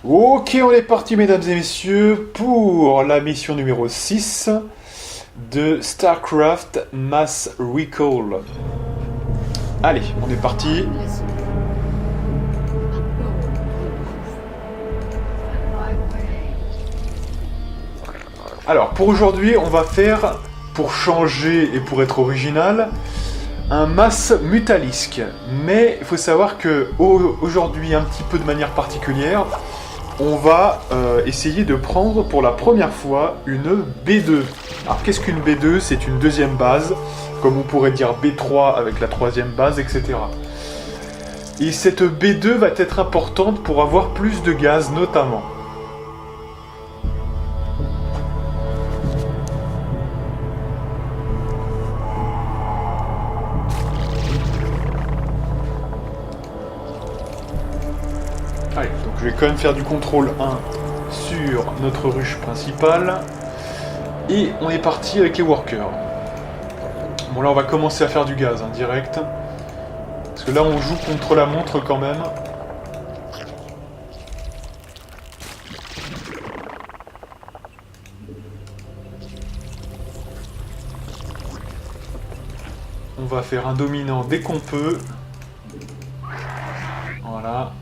Ok, on est parti, mesdames et messieurs, pour la mission numéro 6 de StarCraft Mass Recall. Allez, on est parti. Alors, pour aujourd'hui, on va faire, pour changer et pour être original, un Mass Mutalisk. Mais il faut savoir que aujourd'hui, un petit peu de manière particulière, on va essayer de prendre pour la première fois une B2. Alors qu'est-ce qu'une B2? C'est une deuxième base, comme on pourrait dire B3 avec la troisième base, etc. Et cette B2 va être importante pour avoir plus de gaz notamment. Allez, donc je vais quand même faire du contrôle 1 sur notre ruche principale. Et on est parti avec les workers. Bon là on va commencer à faire du gaz, direct. Parce que là on joue contre la montre quand même. On va faire un dominant dès qu'on peut. Voilà.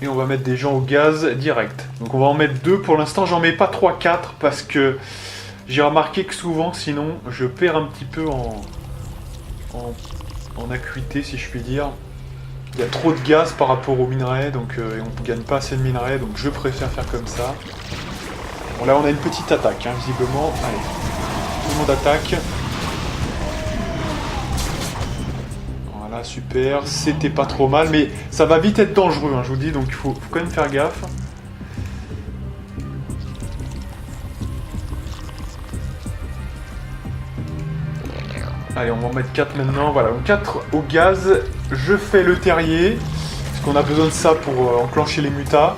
Et on va mettre des gens au gaz direct. Donc on va en mettre 2 pour l'instant, j'en mets pas 3-4 parce que j'ai remarqué que souvent sinon je perds un petit peu en acuité si je puis dire. Il y a trop de gaz par rapport au minerai, donc et on ne gagne pas assez de minerai, donc je préfère faire comme ça. Bon là on a une petite attaque visiblement. Allez, tout le monde attaque. Voilà, super, c'était pas trop mal, mais ça va vite être dangereux, je vous dis, donc il faut quand même faire gaffe. Allez, on va en mettre 4 maintenant, voilà, donc 4 au gaz, je fais le terrier, parce qu'on a besoin de ça pour enclencher les mutas.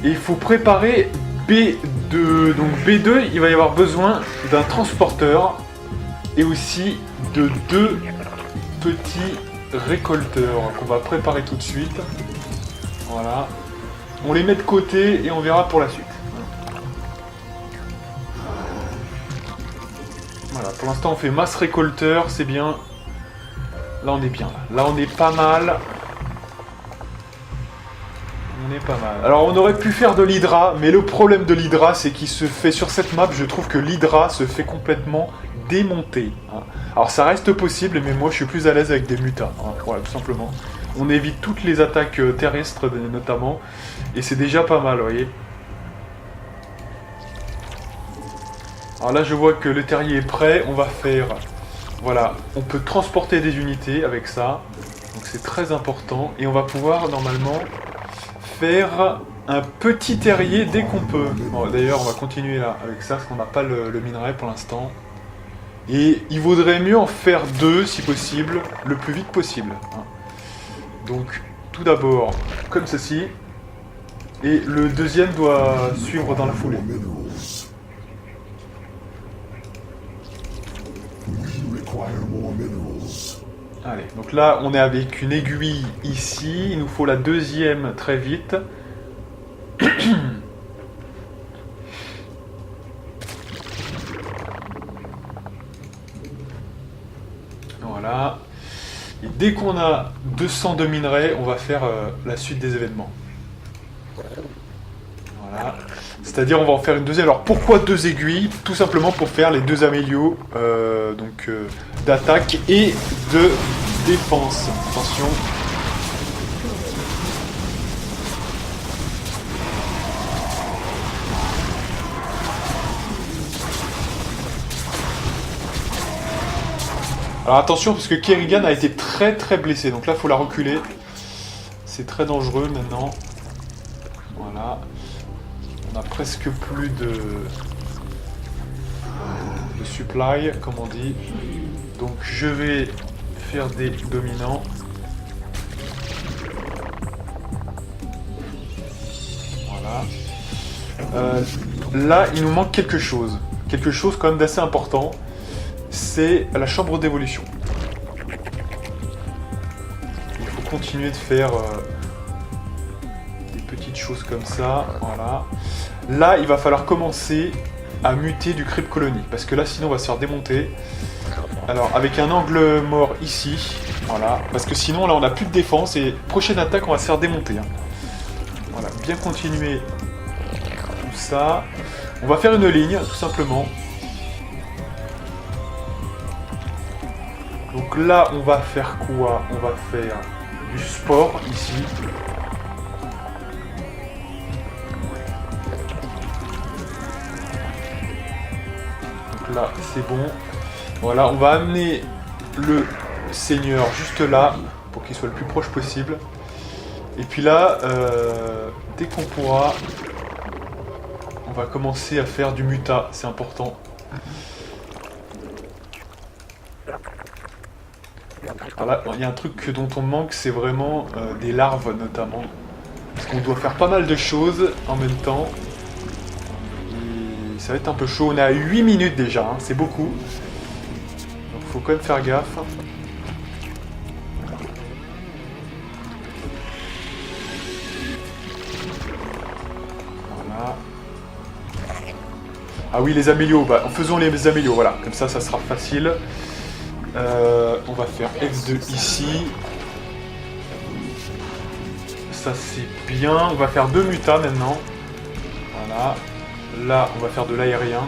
Et il faut préparer B2, donc B2, il va y avoir besoin d'un transporteur, et aussi de 2 petits récolteurs qu'on va préparer tout de suite. Voilà. On les met de côté et on verra pour la suite. Voilà, pour l'instant on fait masse récolteur, c'est bien. Là on est bien. Là on est pas mal. On est pas mal. Alors on aurait pu faire de l'Hydra, mais le problème de l'Hydra c'est qu'il se fait sur cette map, je trouve que l'Hydra se fait complètement démonter. Alors ça reste possible, mais moi je suis plus à l'aise avec des mutas. Voilà, tout simplement. On évite toutes les attaques terrestres notamment, et c'est déjà pas mal, vous voyez. Alors là je vois que le terrier est prêt, on va faire... Voilà, on peut transporter des unités avec ça, donc c'est très important, et on va pouvoir normalement faire un petit terrier dès qu'on peut. Bon, d'ailleurs on va continuer là avec ça, parce qu'on n'a pas le minerai pour l'instant. Et il vaudrait mieux en faire 2 si possible, le plus vite possible. Donc tout d'abord comme ceci, et le deuxième doit suivre dans la foulée. Allez, donc là on est avec une aiguille ici, il nous faut la deuxième très vite. Voilà. Et dès qu'on a 200 de minerais, on va faire la suite des événements. Voilà. C'est-à-dire on va en faire une deuxième. Alors pourquoi 2 aiguilles? Tout simplement pour faire les 2 amélios d'attaque et de défense. Attention. Alors attention parce que Kerrigan a été très très blessé, donc là il faut la reculer. C'est très dangereux maintenant. Voilà. On a presque plus de supply, comme on dit. Donc je vais faire des dominants. Voilà. Là il nous manque quelque chose. Quelque chose quand même d'assez important. c'est la chambre d'évolution. Il faut continuer de faire des petites choses comme ça, voilà. Là, il va falloir commencer à muter du Crypt Colony, parce que là, sinon, on va se faire démonter. Alors, avec un angle mort ici, voilà, parce que sinon, là, on n'a plus de défense, et prochaine attaque, on va se faire démonter. Hein. Voilà, bien continuer tout ça. On va faire une ligne, tout simplement. Donc là, on va faire quoi? On va faire du sport, ici. Donc là, c'est bon. Voilà, on va amener le seigneur juste là, pour qu'il soit le plus proche possible. Et puis là, dès qu'on pourra, on va commencer à faire du muta, c'est important. Alors là, il y a un truc dont on manque, c'est vraiment des larves notamment. Parce qu'on doit faire pas mal de choses en même temps. Et ça va être un peu chaud, on est à 8 minutes déjà, hein, c'est beaucoup. Donc faut quand même faire gaffe. Voilà. Ah oui, les amélios, bah, faisons les amélios, voilà, comme ça sera facile. On va faire F2 ici. Ça c'est bien, on va faire 2 mutas maintenant. Voilà. Là, on va faire de l'aérien.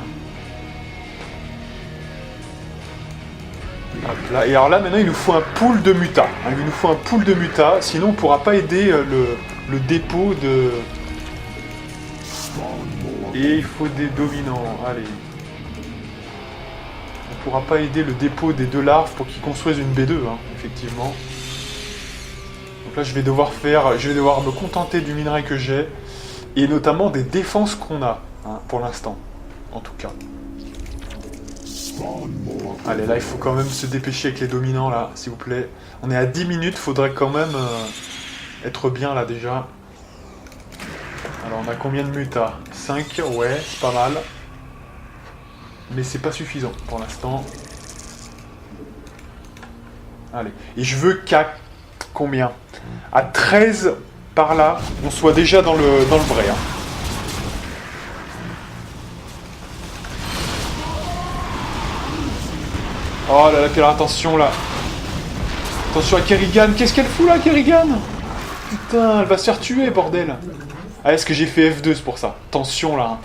Là. Et alors là, maintenant, il nous faut un pool de mutas. Hein, il nous faut un pool de mutas, sinon on ne pourra pas aider le dépôt de... Et il faut des dominants, allez. On ne pourra pas aider le dépôt des 2 larves pour qu'ils construisent une B2, hein, effectivement. Donc là, je vais devoir me contenter du minerai que j'ai, et notamment des défenses qu'on a, hein, pour l'instant, en tout cas. Allez, là, il faut quand même se dépêcher avec les dominants, là, s'il vous plaît. On est à 10 minutes, faudrait quand même être bien, là, déjà. Alors, on a combien de mutas? 5, ouais, c'est pas mal. Mais c'est pas suffisant, pour l'instant. Allez, et je veux qu'à combien? À 13, par là, on soit déjà dans le vrai, hein. Oh là là, quelle attention là. Attention à Kerrigan. Qu'est-ce qu'elle fout là, Kerrigan? Putain, elle va se faire tuer, bordel. Ah, est-ce que j'ai fait F2, c'est pour ça. Tension là.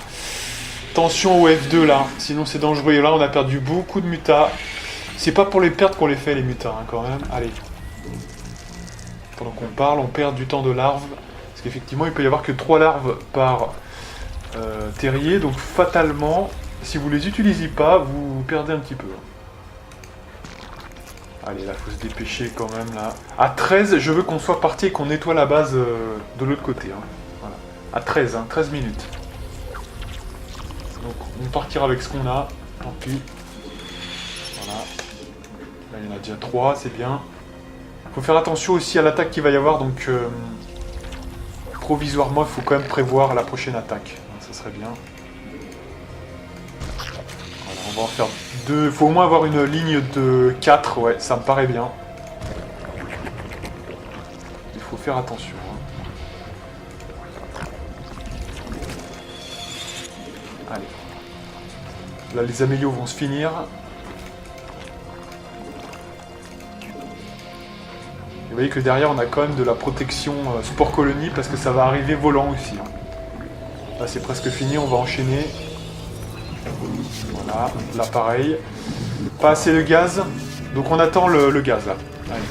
Tension au F2 là. Sinon c'est dangereux. Et là, on a perdu beaucoup de mutas. C'est pas pour les perdre qu'on les fait, les mutas, hein, quand même. Allez. Pendant qu'on parle, on perd du temps de larves. Parce qu'effectivement, il peut y avoir que 3 larves par terrier. Donc fatalement, si vous les utilisez pas, vous perdez un petit peu. Allez, là, faut se dépêcher quand même, là. À 13, je veux qu'on soit parti et qu'on nettoie la base de l'autre côté. Hein. Voilà. À 13, hein, 13 minutes. Donc, on partira avec ce qu'on a. Tant pis. Voilà. Là, il y en a déjà 3, c'est bien. Faut faire attention aussi à l'attaque qu'il va y avoir, donc... provisoirement, il faut quand même prévoir la prochaine attaque. Ça serait bien. Voilà, on va en faire 2. Il faut au moins avoir une ligne de 4, ouais, ça me paraît bien. Il faut faire attention. Hein. Allez. Là, les amélios vont se finir. Vous voyez que derrière, on a quand même de la protection Sport Colony, parce que ça va arriver volant aussi. Hein. Là, c'est presque fini, on va enchaîner. Voilà, là pareil. Pas assez de gaz, donc on attend le gaz là. Allez.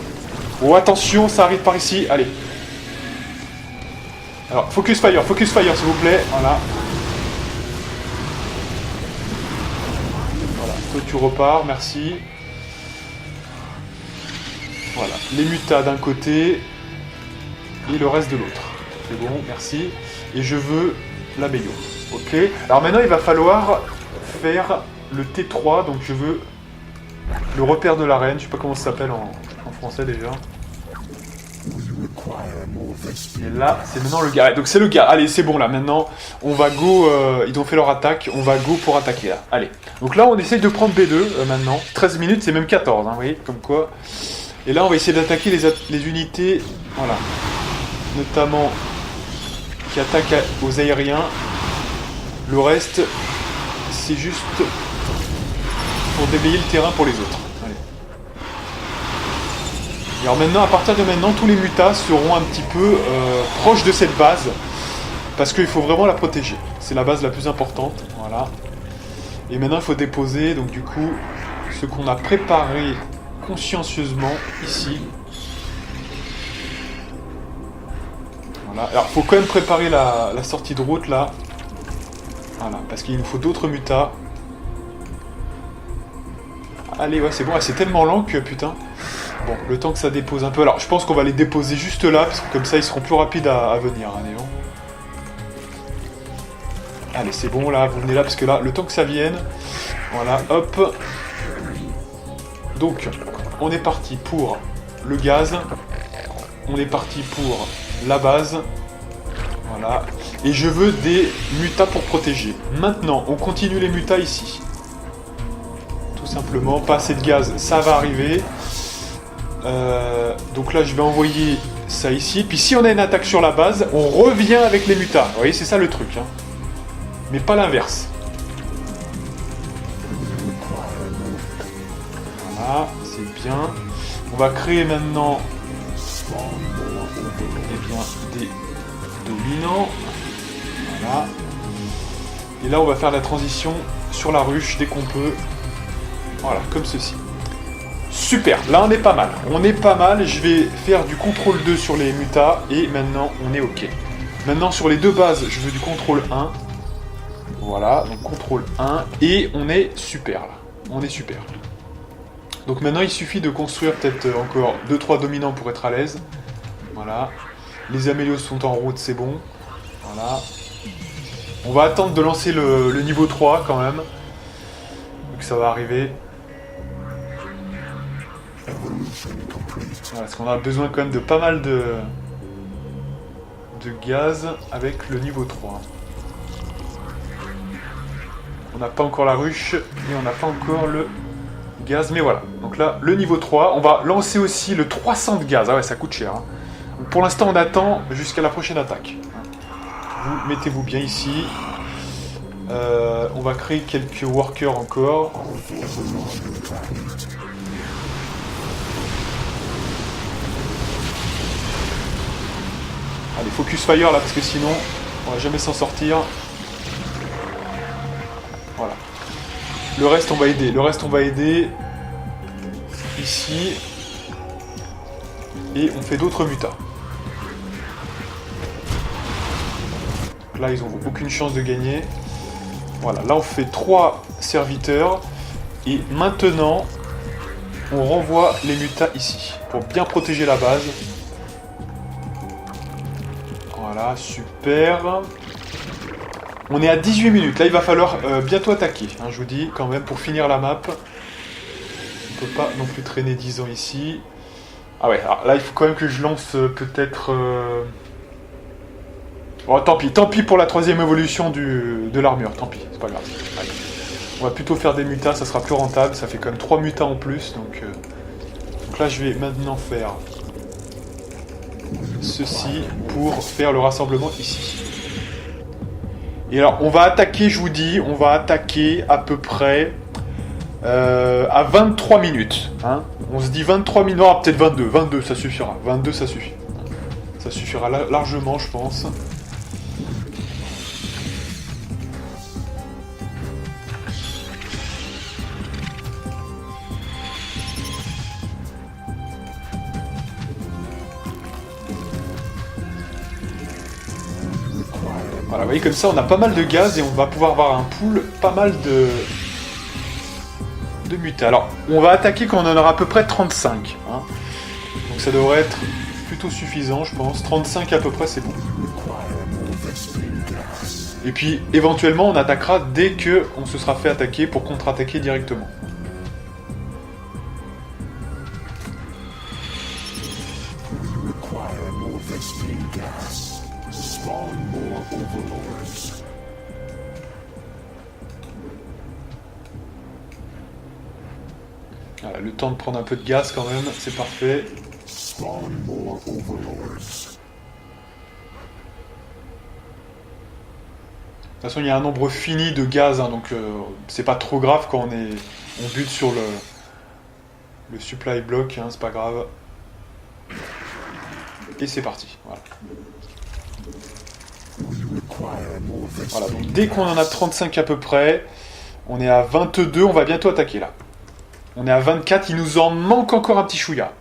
Oh attention, ça arrive par ici, allez. Alors, focus fire s'il vous plaît, voilà. Voilà, toi tu repars, merci. Voilà, les mutas d'un côté et le reste de l'autre. C'est bon, merci. Et je veux la Béyo. Ok. Alors maintenant, il va falloir faire le T3. Donc je veux le repère de l'arène. Je sais pas comment ça s'appelle en français déjà. Et là, c'est maintenant le gars. Donc c'est le gars. Allez, c'est bon là. Maintenant, on va go. Ils ont fait leur attaque. On va go pour attaquer là. Allez. Donc là, on essaye de prendre B2 maintenant. 13 minutes, c'est même 14. Hein, vous voyez, comme quoi. Et là, on va essayer d'attaquer les unités. Voilà. Notamment qui attaquent aux aériens. Le reste, c'est juste pour déblayer le terrain pour les autres. Allez. Et alors maintenant, à partir de maintenant, tous les mutas seront un petit peu proches de cette base. Parce qu'il faut vraiment la protéger. C'est la base la plus importante. Voilà. Et maintenant, il faut déposer, donc du coup, ce qu'on a préparé consciencieusement ici. Voilà. Alors, il faut quand même préparer la sortie de route, là. Voilà, parce qu'il nous faut d'autres mutas. Allez, ouais, c'est bon. Ah, c'est tellement lent que, putain... Bon, le temps que ça dépose un peu. Alors, je pense qu'on va les déposer juste là, parce que comme ça, ils seront plus rapides à venir. Allez, bon. Allez, c'est bon, là, vous venez là, parce que là, le temps que ça vienne... Voilà, hop. Donc, on est parti pour le gaz. On est parti pour la base. Voilà. Et je veux des mutas pour protéger. Maintenant, on continue les mutas ici. Tout simplement, pas assez de gaz, ça va arriver. Donc là, je vais envoyer ça ici. Puis si on a une attaque sur la base, on revient avec les mutas. Vous voyez, c'est ça le truc. Hein. Mais pas l'inverse. Voilà, c'est bien. On va créer maintenant des dominants. Voilà. Et là, on va faire la transition sur la ruche dès qu'on peut. Voilà, comme ceci. Super, là on est pas mal. On est pas mal, je vais faire du contrôle 2 sur les mutas et maintenant on est ok. Maintenant sur les deux bases, je veux du contrôle 1. Voilà, donc contrôle 1 et on est super là. On est super. Donc maintenant il suffit de construire peut-être encore 2-3 dominants pour être à l'aise. Voilà. Les amélios sont en route, c'est bon. Voilà. On va attendre de lancer le niveau 3 quand même. Donc ça va arriver. Voilà, parce qu'on a besoin quand même de pas mal de gaz avec le niveau 3. On n'a pas encore la ruche et on n'a pas encore le gaz, mais voilà. Donc là, le niveau 3, on va lancer aussi le 300 de gaz. Ah ouais, ça coûte cher. Hein. Donc pour l'instant, on attend jusqu'à la prochaine attaque. Vous mettez-vous bien ici. On va créer quelques workers encore. Allez, focus fire là, parce que sinon, on va jamais s'en sortir. Voilà. Le reste, on va aider. Le reste, on va aider. Ici. Et on fait d'autres mutas. Donc là, ils n'ont aucune chance de gagner. Voilà, là, on fait 3 serviteurs. Et maintenant, on renvoie les mutas ici. Pour bien protéger la base. Voilà, super. On est à 18 minutes. Là, il va falloir bientôt attaquer. Hein, je vous dis, quand même, pour finir la map. On peut pas non plus traîner 10 ans ici. Ah ouais, alors là, il faut quand même que je lance peut-être... Oh, tant pis pour la 3ème évolution de l'armure. Tant pis, c'est pas grave. Allez. On va plutôt faire des mutas, ça sera plus rentable. Ça fait quand même 3 mutas en plus. Donc là, je vais maintenant faire... ceci pour faire le rassemblement ici. Et alors, on va attaquer, je vous dis, on va attaquer à peu près à 23 minutes. Hein. On se dit 23 minutes, non, peut-être 22. 22, ça suffira. 22, ça suffit. Ça suffira largement, je pense. Voilà, vous voyez, comme ça, on a pas mal de gaz et on va pouvoir avoir un pool, pas mal de mutas. Alors, on va attaquer quand on en aura à peu près 35. Hein. Donc ça devrait être plutôt suffisant, je pense. 35 à peu près, c'est bon. Et puis, éventuellement, on attaquera dès qu'on se sera fait attaquer pour contre-attaquer directement. Voilà, le temps de prendre un peu de gaz quand même, c'est parfait. De toute façon, il y a un nombre fini de gaz, hein, donc c'est pas trop grave quand on bute sur le supply block, hein, c'est pas grave. Et c'est parti, voilà. Voilà, donc dès qu'on en a 35 à peu près, on est à 22, on va bientôt attaquer là. On est à 24, il nous en manque encore un petit chouïa.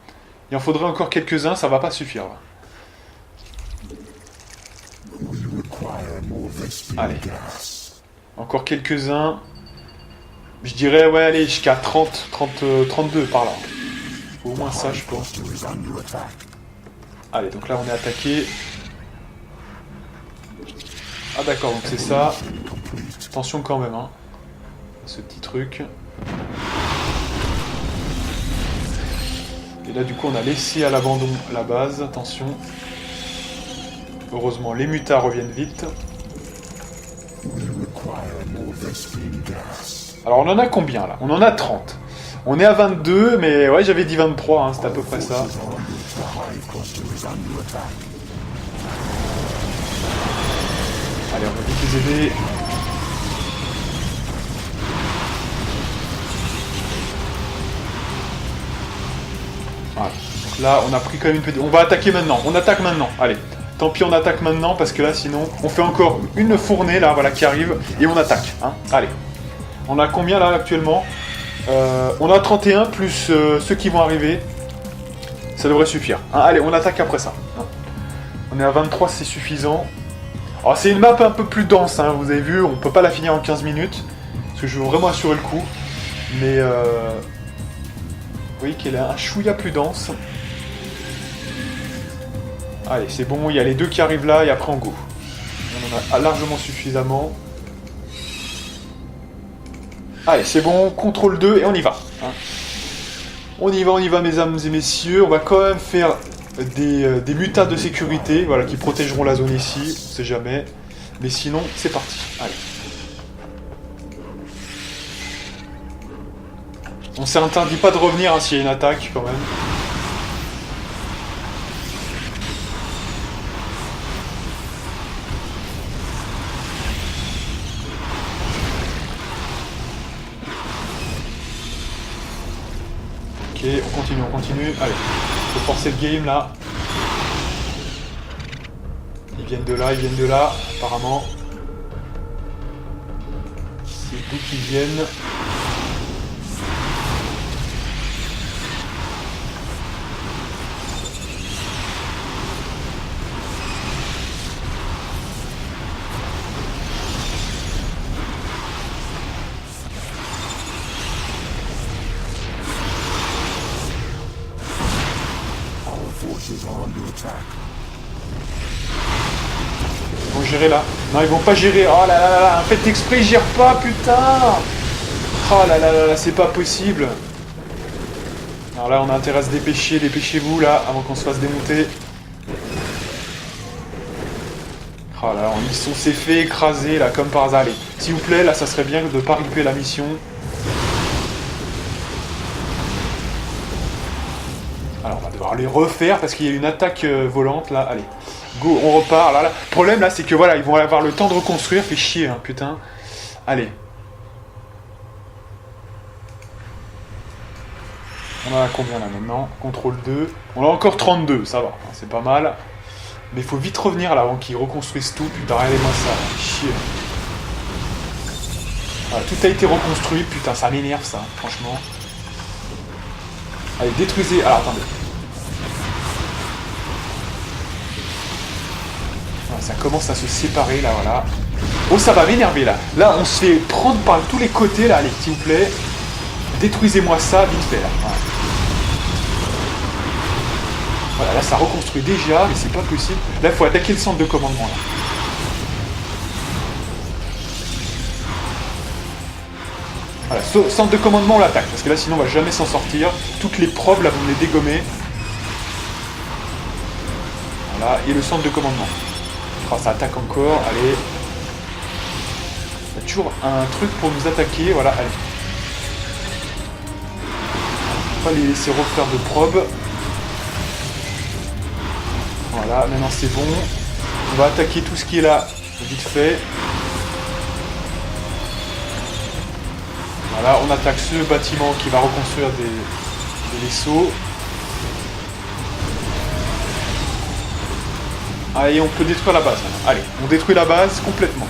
Il en faudrait encore quelques-uns, ça va pas suffire là. Allez. Encore quelques-uns. Je dirais, ouais, allez, jusqu'à 32 par là. Au moins ça, je pense. Allez, donc là, on est attaqué. Ah d'accord, donc c'est ça. Attention quand même, hein. Ce petit truc. Et là, du coup, on a laissé à l'abandon la base. Attention. Heureusement, les mutas reviennent vite. Alors, on en a combien, là? On en a 30. On est à 22, mais ouais, j'avais dit 23, hein, c'est à peu près ça. Allez, on va vite les aider. Voilà. Donc là, on a pris quand même une petite... On va attaquer maintenant. On attaque maintenant. Allez. Tant pis, on attaque maintenant, parce que là, sinon... On fait encore une fournée, là, voilà, qui arrive. Et on attaque. Hein. Allez. On a combien, là, actuellement? On a 31, plus ceux qui vont arriver. Ça devrait suffire. Hein. Allez, on attaque après ça. Hein. On est à 23, c'est suffisant. Alors, c'est une map un peu plus dense, hein, vous avez vu. On peut pas la finir en 15 minutes. Parce que je veux vraiment assurer le coup. Mais... Vous voyez qu'elle est un chouïa plus dense. Allez, c'est bon, il y a les deux qui arrivent là et après on go. On en a largement suffisamment. Allez, c'est bon, contrôle 2 et on y va. Hein. On y va, mesdames et messieurs. On va quand même faire des mutas de sécurité, voilà, qui protégeront la zone ici, on sait jamais. Mais sinon, c'est parti. Allez. On s'interdit pas de revenir hein, s'il y a une attaque quand même. Ok, on continue. Allez, faut forcer le game là. Ils viennent de là, apparemment. C'est d'où qu'ils viennent. Ils vont gérer là. Non, ils vont pas gérer. Oh là là là, faites exprès, ils gèrent pas, putain. Oh là là là là, c'est pas possible. Alors là, on a intérêt à se dépêcher, dépêchez-vous là, avant qu'on se fasse démonter. Oh là là, on s'est fait écraser là, comme par hasard. Allez, s'il vous plaît, là, ça serait bien de pas louper la mission. Alors, on va devoir les refaire parce qu'il y a une attaque volante là. Allez, go, on repart. Là, là. Le problème là, c'est que voilà, ils vont avoir le temps de reconstruire. Fait chier, hein, putain. Allez. On en a combien là maintenant? Contrôle 2. On a encore 32, ça va, hein, c'est pas mal. Mais il faut vite revenir là avant qu'ils reconstruisent tout. Putain, regardez-moi ça, là. Chier. Voilà, tout a été reconstruit, putain, ça m'énerve ça, franchement. Allez, détruisez. Alors attendez. Voilà, ça commence à se séparer là, voilà. Oh, ça va m'énerver là. Là, on se fait prendre par tous les côtés là, allez, s'il vous plaît. Détruisez-moi ça vite fait là. Voilà. Voilà, là ça reconstruit déjà, mais c'est pas possible. Là, il faut attaquer le centre de commandement là. Voilà, centre de commandement, on l'attaque, parce que là sinon on va jamais s'en sortir. Toutes les probes là, vont les dégommer. Voilà, et le centre de commandement. Oh, ça attaque encore, allez. Il y a toujours un truc pour nous attaquer, voilà, allez. On va pas les laisser refaire de probe. Voilà, maintenant c'est bon. On va attaquer tout ce qui est là, vite fait. Voilà, on attaque ce bâtiment qui va reconstruire des vaisseaux. Allez, on peut détruire la base maintenant. Allez, on détruit la base complètement.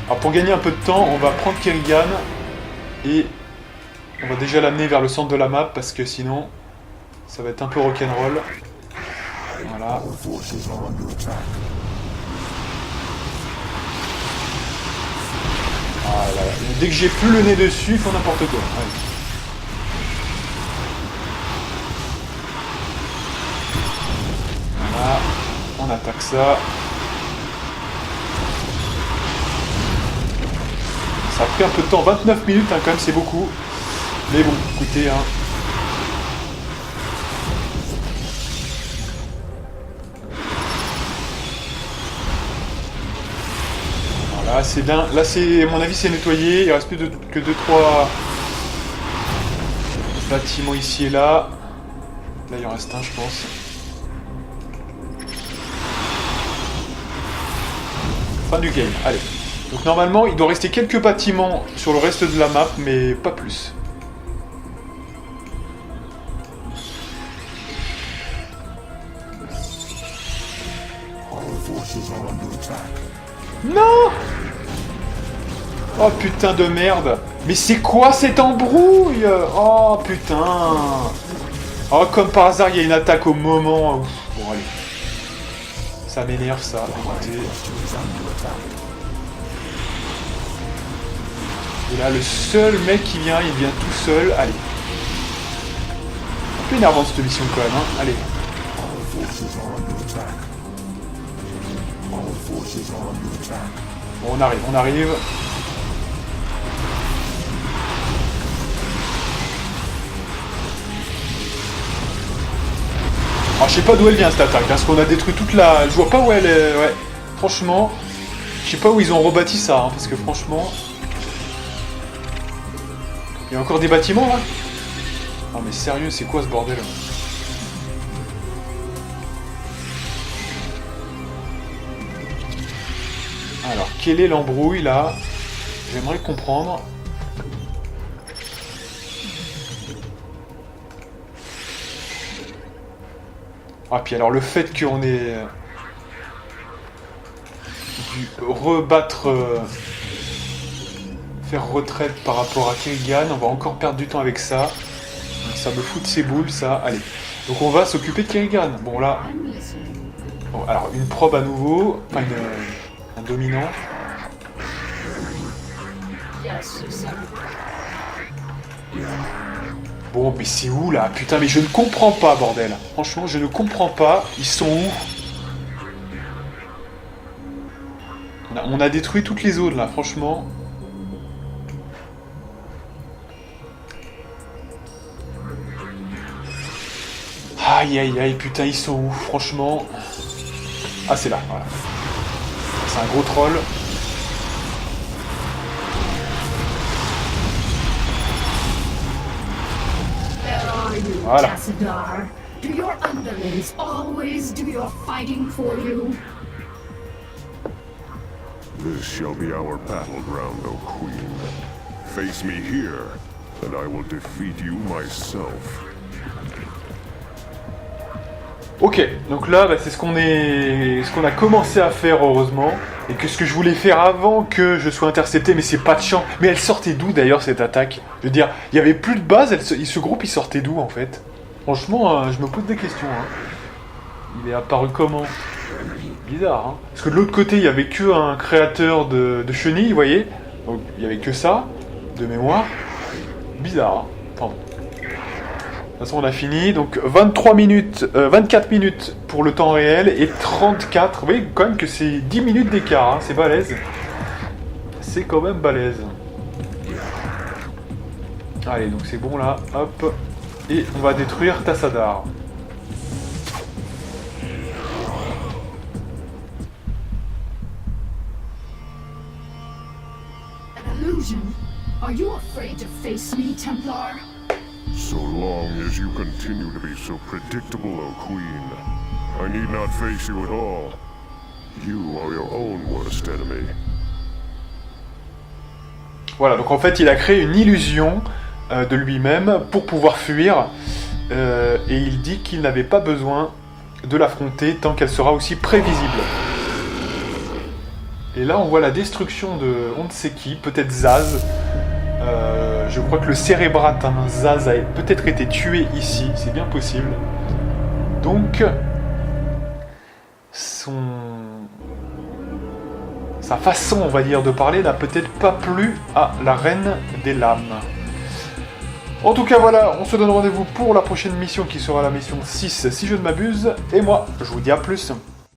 Alors pour gagner un peu de temps, on va prendre Kerrigan et on va déjà l'amener vers le centre de la map parce que sinon ça va être un peu rock'n'roll. Voilà. Ah, là, là. Dès que j'ai plus le nez dessus, il faut n'importe quoi. Allez. Voilà, on attaque ça. Ça a pris un peu de temps, 29 minutes hein, quand même, c'est beaucoup. Mais bon, écoutez, hein. Voilà, c'est bien. Là, c'est, à mon avis, c'est nettoyé. Il reste plus que 2-3 bâtiments ici et là. Là, il en reste un, je pense. Fin du game, allez. Donc normalement, il doit rester quelques bâtiments sur le reste de la map, mais pas plus. Non! Oh putain de merde! Mais c'est quoi cette embrouille? Oh putain! Oh, comme par hasard, il y a une attaque au moment. Ouf. Bon, allez. Ça m'énerve, ça. Écoutez. Et là, le seul mec qui vient, il vient tout seul. Allez. Un peu énervant cette mission quand même, hein. Allez. Bon, on arrive, on arrive. Alors, je sais pas d'où elle vient cette attaque, hein, parce qu'on a détruit toute la... Je vois pas où elle est... Ouais, franchement, je sais pas où ils ont rebâti ça, hein, parce que franchement... Il y a encore des bâtiments, là? Non mais sérieux, c'est quoi ce bordel? Alors, quelle est l'embrouille, là? J'aimerais comprendre. Ah, puis alors, le fait qu'on ait... dû rebattre... faire retraite par rapport à Kerrigan, on va encore perdre du temps avec ça. Ça me fout de ses boules, ça. Allez. Donc on va s'occuper de Kerrigan. Bon là... Bon, alors une probe à nouveau. Enfin un dominant. Bon, mais c'est où là? Putain, mais je ne comprends pas, bordel. Franchement, je ne comprends pas. Ils sont où? On a détruit toutes les zones là, franchement. Aïe aïe aïe, putain, ils sont où, franchement? Ah, c'est là, voilà. C'est un gros troll. Voilà. Do your underlings always do your fighting for you? This shall be our battleground, O Queen. Face me here, and I will defeat you myself. Ok, donc là, bah, c'est ce qu'on a commencé à faire, heureusement. Et que ce que je voulais faire avant que je sois intercepté, mais c'est pas de chance. Mais elle sortait d'où, d'ailleurs, cette attaque? Je veux dire, il y avait plus de base, ce groupe, il sortait d'où, en fait? Franchement, je me pose des questions. Hein. Il est apparu comment? Bizarre, hein. Parce que de l'autre côté, il y avait que un créateur de chenilles, vous voyez? Donc, il y avait que ça, de mémoire. Bizarre, hein. Enfin bon. De toute façon, on a fini. Donc, 23 minutes, 24 minutes pour le temps réel et 34. Vous voyez quand même que c'est 10 minutes d'écart, hein. C'est balèze. C'est quand même balèze. Allez, donc c'est bon là, hop. Et on va détruire Tassadar. An illusion? Are you afraid to face me, Templar? So long as you continue to be so predictable, O Queen, I need not face you at all. You are your own worst enemy. Voilà, donc en fait il a créé une illusion de lui-même pour pouvoir fuir. Et il dit qu'il n'avait pas besoin de l'affronter tant qu'elle sera aussi prévisible. Et là on voit la destruction de on ne sait qui, peut-être Zaz. Je crois que le cérébrate Zaz a peut-être été tué ici, c'est bien possible. Donc, sa façon, on va dire, de parler n'a peut-être pas plu à la Reine des Lames. En tout cas, voilà, on se donne rendez-vous pour la prochaine mission qui sera la mission 6, si je ne m'abuse. Et moi, je vous dis à plus.